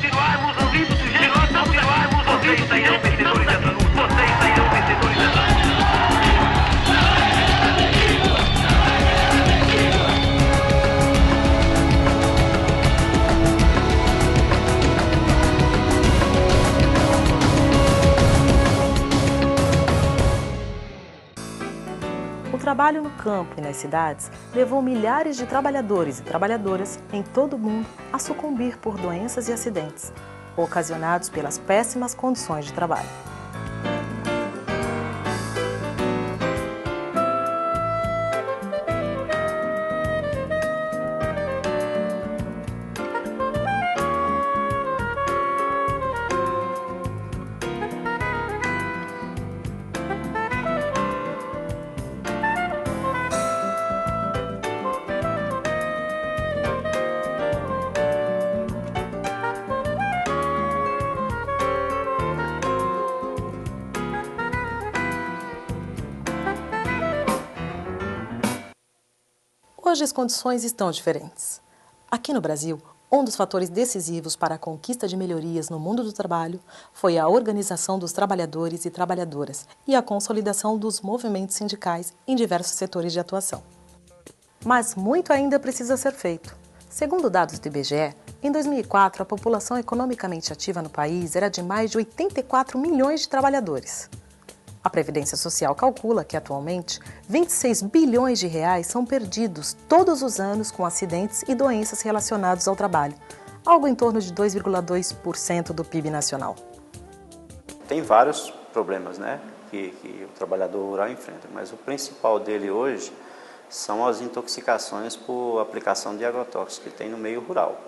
continuarmos ouvindo se nós continuarmos ouvindo, sairão vencedores dessa luta. Vocês sairão vencedores dessa luta. O trabalho no campo e nas cidades levou milhares de trabalhadores e trabalhadoras em todo o mundo a sucumbir por doenças e acidentes, ocasionados pelas péssimas condições de trabalho. Hoje as condições estão diferentes. Aqui no Brasil, um dos fatores decisivos para a conquista de melhorias no mundo do trabalho foi a organização dos trabalhadores e trabalhadoras e a consolidação dos movimentos sindicais em diversos setores de atuação. Mas muito ainda precisa ser feito. Segundo dados do IBGE, em 2004 a população economicamente ativa no país era de mais de 84 milhões de trabalhadores. A Previdência Social calcula que, atualmente, 26 bilhões de reais são perdidos todos os anos com acidentes e doenças relacionados ao trabalho, algo em torno de 2,2% do PIB nacional. Tem vários problemas, né, que o trabalhador rural enfrenta, mas o principal dele hoje são as intoxicações por aplicação de agrotóxicos que tem no meio rural,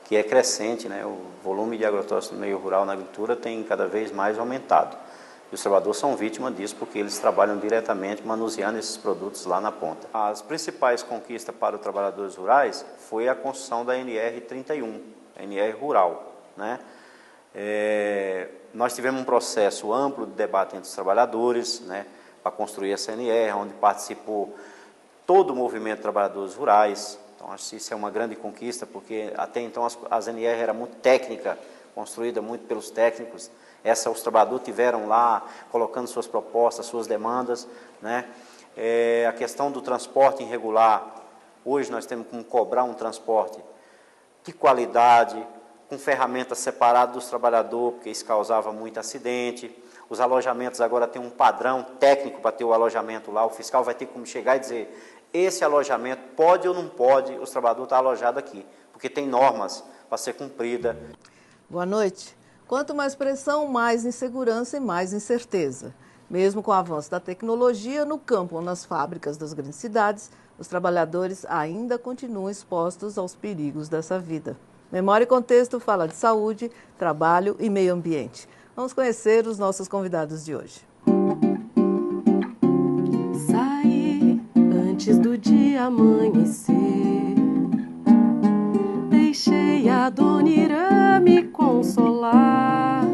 que é crescente, né, o volume de agrotóxicos no meio rural na agricultura tem cada vez mais aumentado. E os trabalhadores são vítimas disso porque eles trabalham diretamente manuseando esses produtos lá na ponta. As principais conquistas para os trabalhadores rurais foi a construção da NR31, a NR Rural, né? Nós tivemos um processo amplo de debate entre os trabalhadores, né, para construir essa NR, onde participou todo o movimento de trabalhadores rurais. Então, acho que isso é uma grande conquista, porque até então as NR eram muito técnicas, construída muito pelos técnicos. Essa os trabalhadores tiveram lá, colocando suas propostas, suas demandas, né? A questão do transporte irregular, hoje nós temos como cobrar um transporte de qualidade, com ferramentas separadas dos trabalhadores, porque isso causava muito acidente. Os alojamentos agora tem um padrão técnico para ter o alojamento lá, o fiscal vai ter como chegar e dizer, esse alojamento pode ou não pode, os trabalhadores estão alojados aqui, porque tem normas para ser cumprida. Boa noite. Quanto mais pressão, mais insegurança e mais incerteza. Mesmo com o avanço da tecnologia, no campo ou nas fábricas das grandes cidades, os trabalhadores ainda continuam expostos aos perigos dessa vida. Memória e Contexto fala de saúde, trabalho e meio ambiente. Vamos conhecer os nossos convidados de hoje. Saí antes do dia amanhecer. Deixei a Dona Irã me consolar.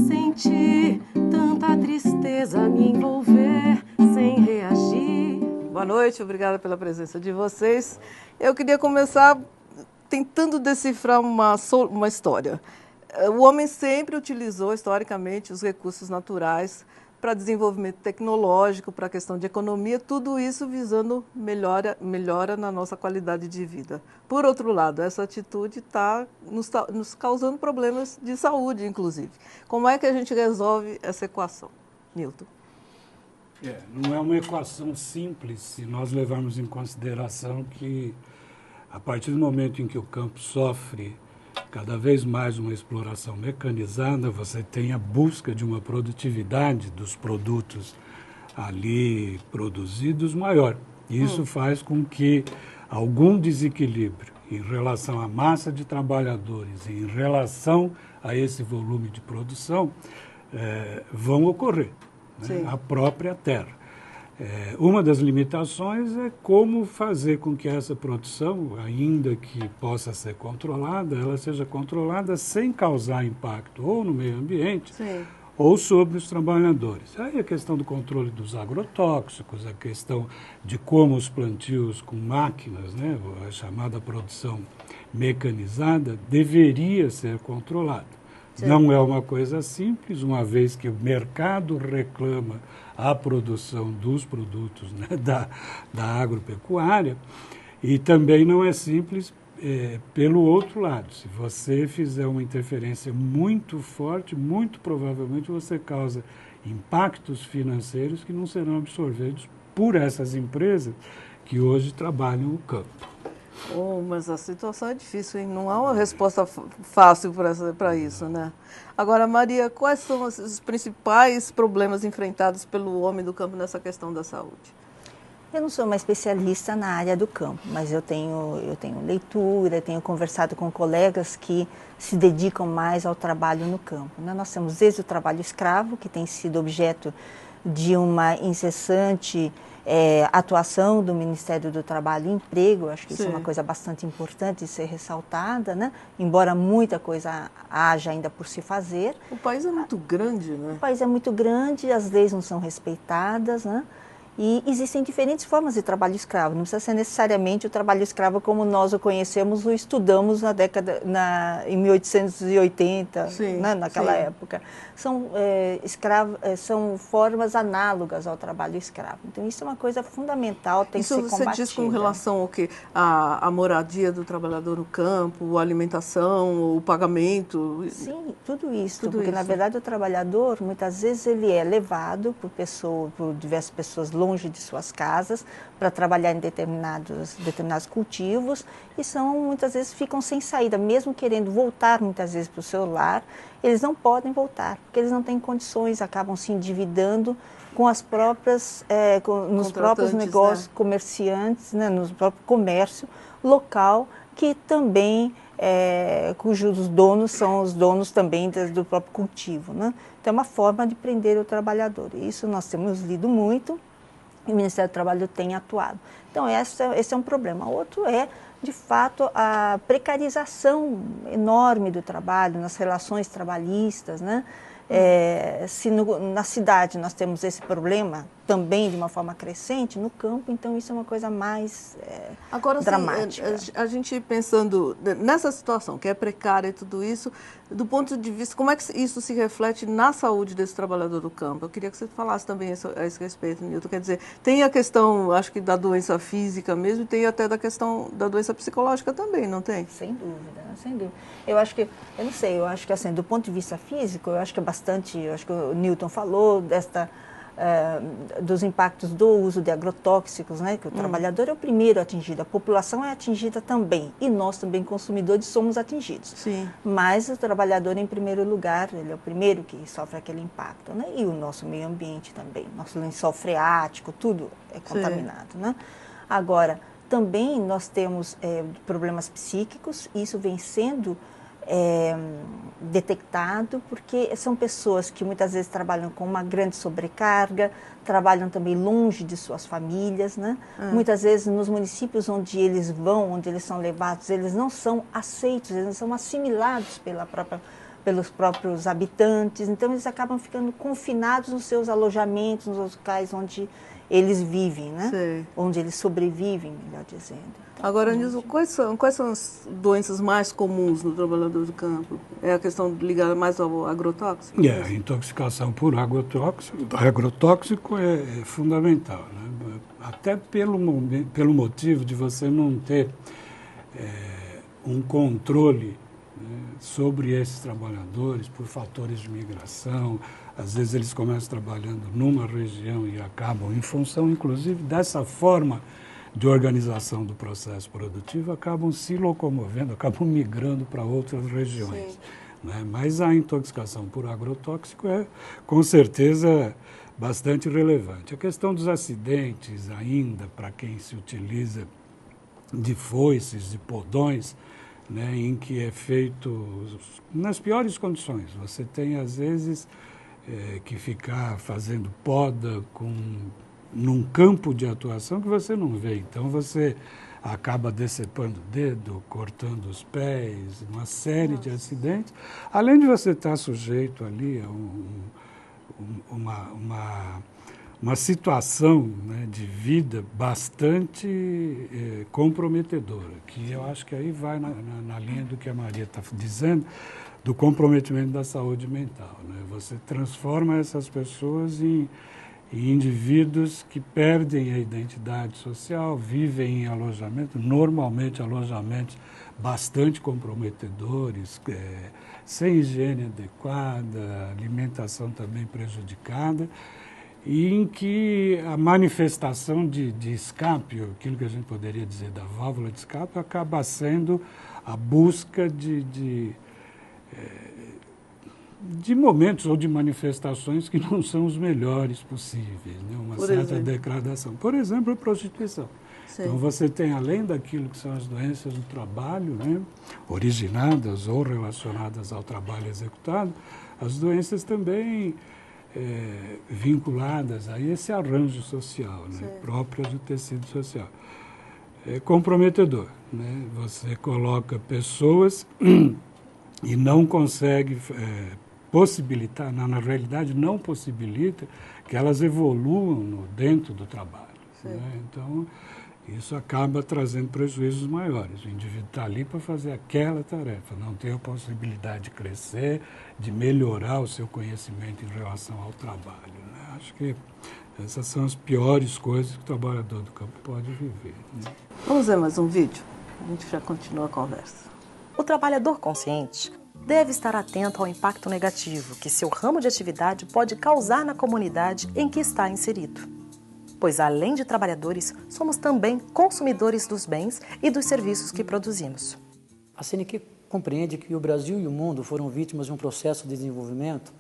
Senti tanta tristeza me envolver sem reagir. Boa noite, obrigada pela presença de vocês. Eu queria começar tentando decifrar uma história. O homem sempre utilizou, historicamente, os recursos naturais para desenvolvimento tecnológico, para a questão de economia, tudo isso visando melhora na nossa qualidade de vida. Por outro lado, essa atitude está nos causando problemas de saúde, inclusive. Como é que a gente resolve essa equação, Nilton? Não é uma equação simples se nós levarmos em consideração que, a partir do momento em que o campo sofre cada vez mais uma exploração mecanizada, você tem a busca de uma produtividade dos produtos ali produzidos maior. Isso faz com que algum desequilíbrio em relação à massa de trabalhadores, em relação a esse volume de produção, vão ocorrer, né? A própria terra. Uma das limitações é como fazer com que essa produção, ainda que possa ser controlada, ela seja controlada sem causar impacto ou no meio ambiente ou sobre os trabalhadores. Aí a questão do controle dos agrotóxicos, a questão de como os plantios com máquinas, né, a chamada produção mecanizada, deveria ser controlada. Sim. Não é uma coisa simples, uma vez que o mercado reclama a produção dos produtos, né, da agropecuária, e também não é simples pelo outro lado. Se você fizer uma interferência muito forte, muito provavelmente você causa impactos financeiros que não serão absorvidos por essas empresas que hoje trabalham o campo. Mas a situação é difícil, hein? Não há uma resposta fácil para isso, né? Agora, Maria, quais são os principais problemas enfrentados pelo homem do campo nessa questão da saúde? Eu não sou uma especialista na área do campo, mas eu tenho leitura, tenho conversado com colegas que se dedicam mais ao trabalho no campo, né? Nós temos desde o trabalho escravo, que tem sido objeto de uma incessante atuação do Ministério do Trabalho e Emprego. Acho que isso é uma coisa bastante importante de ser ressaltada, né? Embora muita coisa haja ainda por se fazer. O país é muito grande, né? O país é muito grande, as leis não são respeitadas, né? E existem diferentes formas de trabalho escravo. Não precisa ser necessariamente o trabalho escravo como nós o conhecemos ou estudamos em 1880, sim, né, naquela sim. época. São formas análogas ao trabalho escravo. Então, isso é uma coisa fundamental, tem que ser combatida. Isso você diz com relação ao quê? A moradia do trabalhador no campo, a alimentação, o pagamento? Sim, tudo isso. Porque, na verdade, o trabalhador, muitas vezes, ele é levado por diversas pessoas longe de suas casas para trabalhar em determinados cultivos e muitas vezes ficam sem saída, mesmo querendo voltar muitas vezes para o seu lar, eles não podem voltar, porque eles não têm condições, acabam se endividando com as próprias, nos próprios negócios, né? Comerciantes, né? No próprio comércio local, que também, cujos donos são os donos também do próprio cultivo, né? Então é uma forma de prender o trabalhador. Isso nós temos lido muito. E o Ministério do Trabalho tem atuado. Então, esse é um problema. Outro é, de fato, a precarização enorme do trabalho, nas relações trabalhistas, né? Se na cidade nós temos esse problema também de uma forma crescente, no campo, então isso é uma coisa mais dramática. Assim, a gente pensando nessa situação, que é precária e tudo isso, do ponto de vista, como é que isso se reflete na saúde desse trabalhador do campo? Eu queria que você falasse também a esse respeito, Nilton. Quer dizer, tem a questão, acho que da doença física mesmo, e tem até da questão da doença psicológica também, não tem? Sem dúvida, sem dúvida. Eu acho que assim, do ponto de vista físico, eu acho que o Nilton falou dos impactos do uso de agrotóxicos, né? Que o trabalhador é o primeiro atingido, a população é atingida também, e nós também, consumidores, somos atingidos. Sim. Mas o trabalhador, em primeiro lugar, ele é o primeiro que sofre aquele impacto, né? E o nosso meio ambiente também, nosso lençol freático, tudo é contaminado, né? Agora, também nós temos problemas psíquicos, e isso vem sendo detectado, porque são pessoas que muitas vezes trabalham com uma grande sobrecarga, trabalham também longe de suas famílias, né? Muitas vezes nos municípios onde eles vão, onde eles são levados, eles não são aceitos, eles não são assimilados pelos próprios habitantes, então eles acabam ficando confinados nos seus alojamentos, nos locais onde eles vivem, né? Sei. Onde eles sobrevivem, melhor dizendo. Agora, Nilson, quais são as doenças mais comuns no trabalhador do campo? É a questão ligada mais ao agrotóxico? A intoxicação por agrotóxico é fundamental, né? Até pelo motivo de você não ter um controle, né, sobre esses trabalhadores por fatores de migração. Às vezes eles começam trabalhando numa região e acabam, em função, inclusive, dessa forma de organização do processo produtivo, acabam se locomovendo, acabam migrando para outras regiões, né? Mas a intoxicação por agrotóxico é, com certeza, bastante relevante. A questão dos acidentes ainda, para quem se utiliza de foices, de podões, né, em que é feito nas piores condições. Você tem, às vezes, que ficar fazendo poda num campo de atuação que você não vê. Então, você acaba decepando o dedo, cortando os pés, uma série de acidentes. Além de você estar sujeito ali uma situação, né, de vida bastante comprometedora, que eu acho que aí vai na linha do que a Maria está dizendo, do comprometimento da saúde mental, né? Você transforma essas pessoas em indivíduos que perdem a identidade social, vivem em alojamento, normalmente alojamentos bastante comprometedores, sem higiene adequada, alimentação também prejudicada, e em que a manifestação de escape, aquilo que a gente poderia dizer da válvula de escape, acaba sendo a busca de momentos ou de manifestações que não são os melhores possíveis, né? Uma certa degradação. Por exemplo, a prostituição. Sim. Então, você tem, além daquilo que são as doenças do trabalho, né, originadas ou relacionadas ao trabalho executado, as doenças também vinculadas a esse arranjo social, né, próprias do tecido social. É comprometedor, né? Você coloca pessoas e não consegue possibilitar, na realidade não possibilita que elas evoluam dentro do trabalho, né? Então, isso acaba trazendo prejuízos maiores. O indivíduo está ali para fazer aquela tarefa, não tem a possibilidade de crescer, de melhorar o seu conhecimento em relação ao trabalho, né? Acho que essas são as piores coisas que o trabalhador do campo pode viver, né? Vamos ver mais um vídeo? A gente já continua a conversa. O trabalhador consciente deve estar atento ao impacto negativo que seu ramo de atividade pode causar na comunidade em que está inserido. Pois, além de trabalhadores, somos também consumidores dos bens e dos serviços que produzimos. A CNQ compreende que o Brasil e o mundo foram vítimas de um processo de desenvolvimento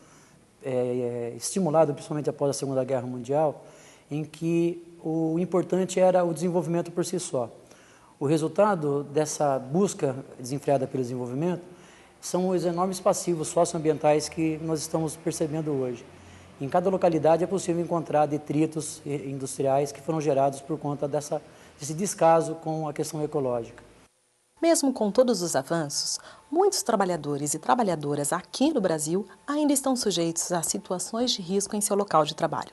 estimulado principalmente após a Segunda Guerra Mundial, em que o importante era o desenvolvimento por si só. O resultado dessa busca desenfreada pelo desenvolvimento são os enormes passivos socioambientais que nós estamos percebendo hoje. Em cada localidade é possível encontrar detritos industriais que foram gerados por conta desse descaso com a questão ecológica. Mesmo com todos os avanços, muitos trabalhadores e trabalhadoras aqui no Brasil ainda estão sujeitos a situações de risco em seu local de trabalho.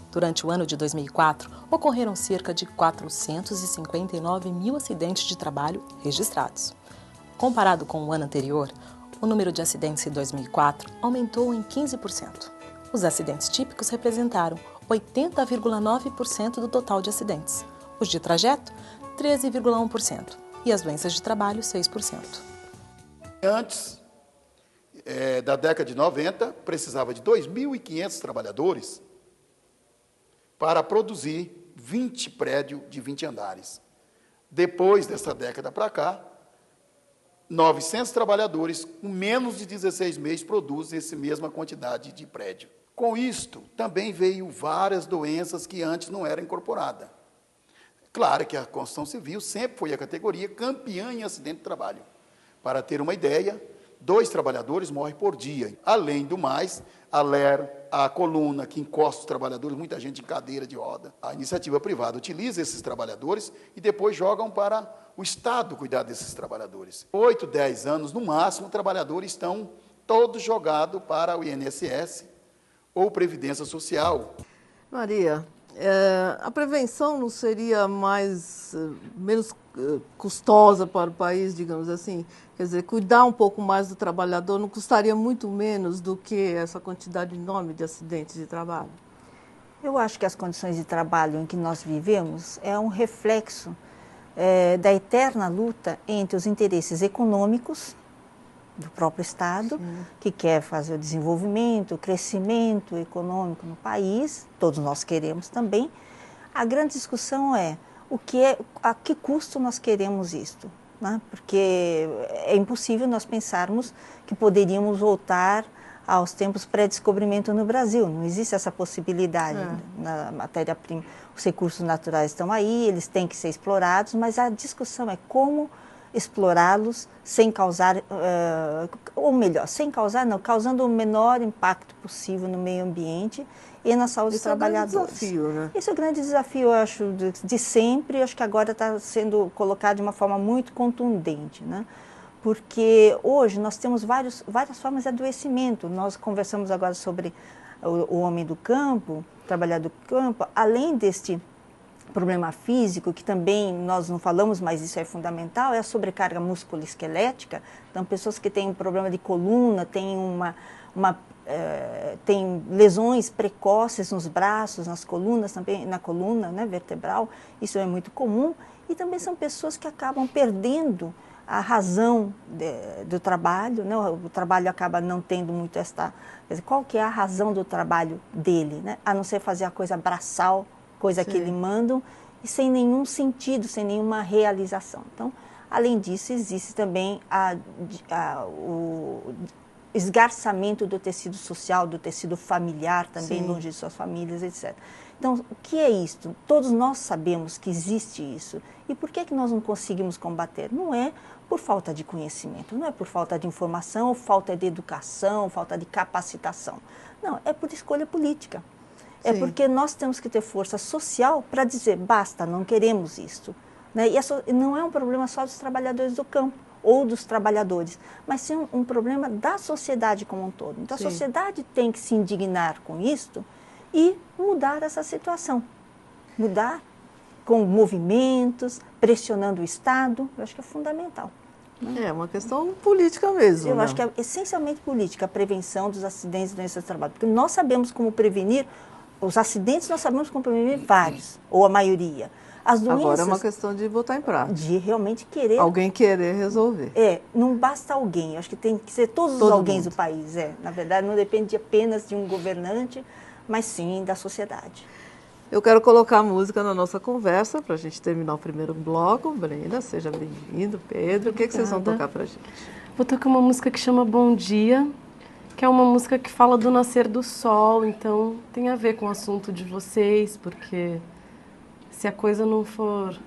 Durante o ano de 2004, ocorreram cerca de 459 mil acidentes de trabalho registrados. Comparado com o ano anterior, o número de acidentes em 2004 aumentou em 15%. Os acidentes típicos representaram 80,9% do total de acidentes. Os de trajeto, 13,1%. E as doenças de trabalho, 6%. Antes da década de 90, precisava de 2.500 trabalhadores para produzir 20 prédios de 20 andares. Depois dessa década para cá, 900 trabalhadores, com menos de 16 meses, produzem essa mesma quantidade de prédio. Com isto, também veio várias doenças que antes não eram incorporadas. Claro que a construção civil sempre foi a categoria campeã em acidente de trabalho. Para ter uma ideia, 2 trabalhadores morrem por dia. Além do mais, a LER, a coluna que encosta os trabalhadores, muita gente em cadeira de roda. A iniciativa privada utiliza esses trabalhadores e depois jogam para o Estado cuidar desses trabalhadores. 8, 10 anos, no máximo, os trabalhadores estão todos jogados para o INSS ou Previdência Social. Maria, a prevenção não seria menos custosa para o país, digamos assim? Quer dizer, cuidar um pouco mais do trabalhador não custaria muito menos do que essa quantidade enorme de acidentes de trabalho? Eu acho que as condições de trabalho em que nós vivemos é um reflexo da eterna luta entre os interesses econômicos do próprio Estado, que quer fazer o desenvolvimento, o crescimento econômico no país, todos nós queremos também. A grande discussão é a que custo nós queremos isto, né? Porque é impossível nós pensarmos que poderíamos voltar aos tempos pré-descobrimento no Brasil. Não existe essa possibilidade. Na matéria-prima, os recursos naturais estão aí, eles têm que ser explorados, mas a discussão é como explorá-los sem causar, ou melhor, sem causar, não, causando o menor impacto possível no meio ambiente e na saúde dos trabalhadores. Esse é o grande desafio, né? Esse é o grande desafio, eu acho, de sempre, acho que agora está sendo colocado de uma forma muito contundente, né? porque hoje nós temos várias formas de adoecimento. Nós conversamos agora sobre o homem do campo, trabalhador do campo, além deste problema físico, que também nós não falamos, mas isso é fundamental, é a sobrecarga musculoesquelética. Então, pessoas que têm problema de coluna, têm tem lesões precoces nos braços, nas colunas, também na coluna, né, vertebral, isso é muito comum. E também são pessoas que acabam perdendo a razão do trabalho, né? O trabalho acaba não tendo muito esta... Quer dizer, qual que é a razão do trabalho dele, né? A não ser fazer a coisa braçal, coisa que eles mandam, e sem nenhum sentido, sem nenhuma realização. Então, além disso, existe também o esgarçamento do tecido social, do tecido familiar, também longe de suas famílias, etc. Então, o que é isto? Todos nós sabemos que existe isso. E por que nós não conseguimos combater? Não é por falta de conhecimento, não é por falta de informação, falta de educação, falta de capacitação. Não, é por escolha política. É porque nós temos que ter força social para dizer, basta, não queremos isto. Né? E não é um problema só dos trabalhadores do campo ou dos trabalhadores, mas sim um problema da sociedade como um todo. Então, a sociedade tem que se indignar com isto e mudar essa situação. Mudar com movimentos, pressionando o Estado, eu acho que é fundamental. Né? É uma questão política mesmo. Eu acho que é essencialmente política, a prevenção dos acidentes e doenças do trabalho. Porque nós sabemos como prevenir, os acidentes nós sabemos como prevenir vários, ou a maioria. As doenças, agora é uma questão de botar em prática. De realmente querer. Alguém querer resolver. Não basta alguém. Eu acho que tem que ser todos os alguém do país. Na verdade, não depende apenas de um governante, mas sim da sociedade. Eu quero colocar a música na nossa conversa para a gente terminar o primeiro bloco. Brenda, seja bem-vindo. Pedro, o que vocês vão tocar para a gente? Vou tocar uma música que chama Bom Dia, que é uma música que fala do nascer do sol, então tem a ver com o assunto de vocês, porque se a coisa não for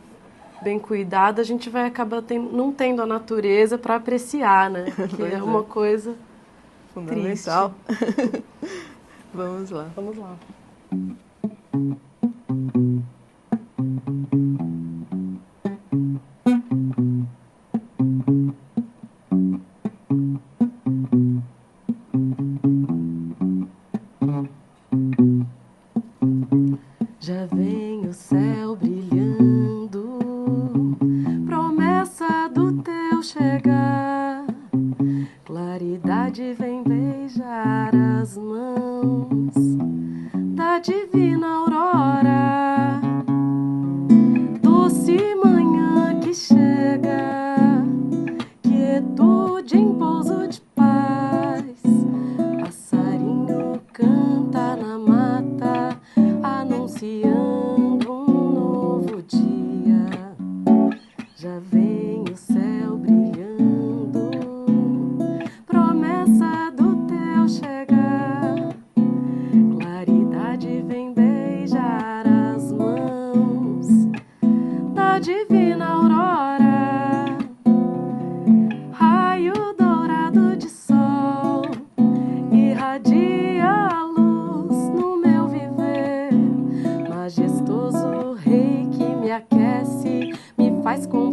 bem cuidada, a gente vai acabar não tendo a natureza para apreciar, né? Que é uma coisa fundamental. Vamos lá. Vamos lá. Já vem o céu brilhando, promessa do teu chegar. Claridade vem beijar as mãos da divina aurora. Doce manhã que chega, quietude em pouso de paz. Passarinho canta na mata, anunciando um novo dia. Já vem o céu brilhando, promessa do teu chegar. Claridade vem beijar as mãos da divina aurora. Raio dourado de sol irradia a luz no meu viver. Majestoso rei que me aquece, me faz com